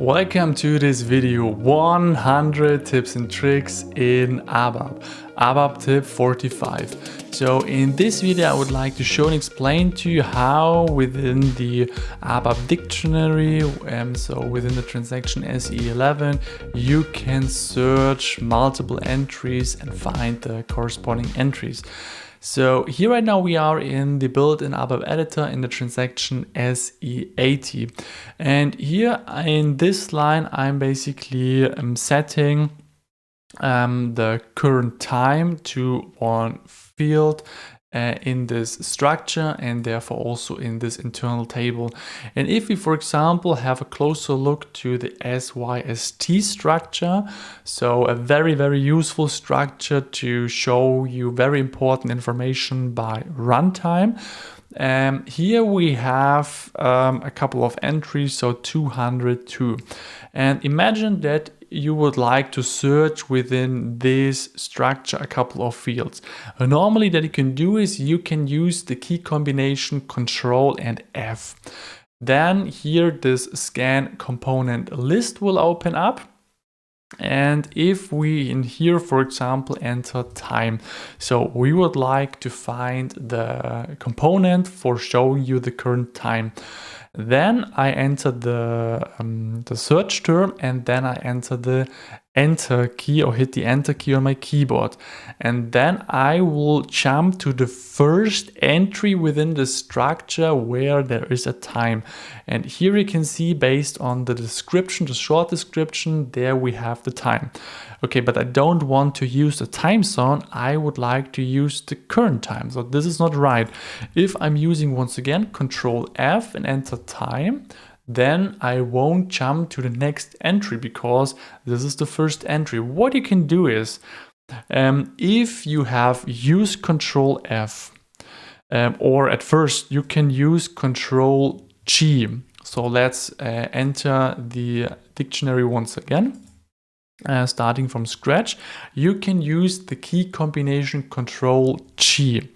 Welcome to this video, 100 tips and tricks in ABAP. ABAP Tip 45. So in this video I would like to show and explain to you how within the ABAP Dictionary, so within the transaction SE11, you can search multiple entries and find the corresponding entries. So here right now we are in the built-in ABAP editor in the transaction SE80, and here in this line I'm basically setting the current time to one field in this structure and therefore also in this internal table. And if we, for example, have a closer look to the SYST structure, so a very useful structure to show you very important information by runtime. Here we have a couple of entries, so 202. And imagine that you would like to search within this structure a couple of fields. Normally that you can do is you can use the key combination Ctrl and F. Then here this scan component list will open up. And if we in here, for example, enter time, so we would like to find the component for showing you the current time. Then I enter the search term and then I enter the enter key or hit the enter key on my keyboard. And then I will jump to the first entry within the structure where there is a time. And here you can see based on the description, the short description, there we have the time. Okay, but I don't want to use the time zone. I would like to use the current time. So this is not right. If I'm using once again Ctrl F and enter time, then I won't jump to the next entry because this is the first entry. What you can do is, if you have used Ctrl F, or at first you can use Ctrl G. So let's enter the dictionary once again. Starting from scratch, you can use the key combination Ctrl G.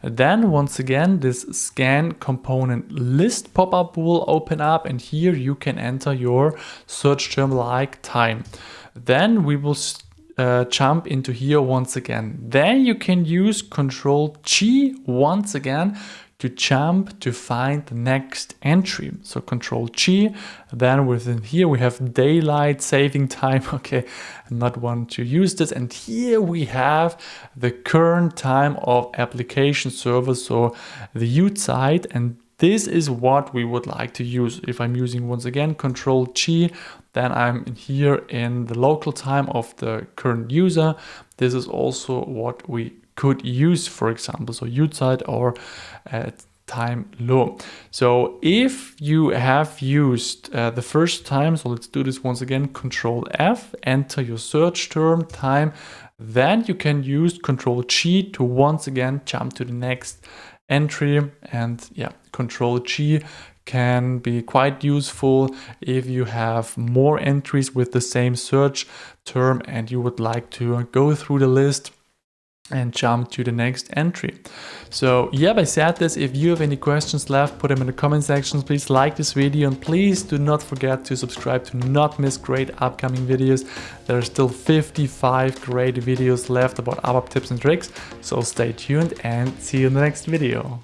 Then once again, this scan component list pop-up will open up, and here you can enter your search term like time. Then we will jump into here once again. Then you can use Ctrl G once again to jump to find the next entry. So Ctrl G, then within here we have daylight saving time. Okay, I not want to use this. And here we have the current time of application server, so the UTIDE, and this is what we would like to use. If I'm using once again Ctrl G, then I'm here in the local time of the current user. This is also what we could use, for example, so UTIDE or time low. So if you have used the first time, so let's do this once again, Ctrl F, enter your search term time, then you can use Ctrl G to once again jump to the next entry. And yeah, Ctrl G can be quite useful if you have more entries with the same search term and you would like to go through the list and jump to the next entry. So yeah, I said this. If you have any questions left, put them in the comment sections. Please like this video and please do not forget to subscribe to not miss great upcoming videos. There are still 55 great videos left about ABAP tips and tricks. So stay tuned and see you in the next video.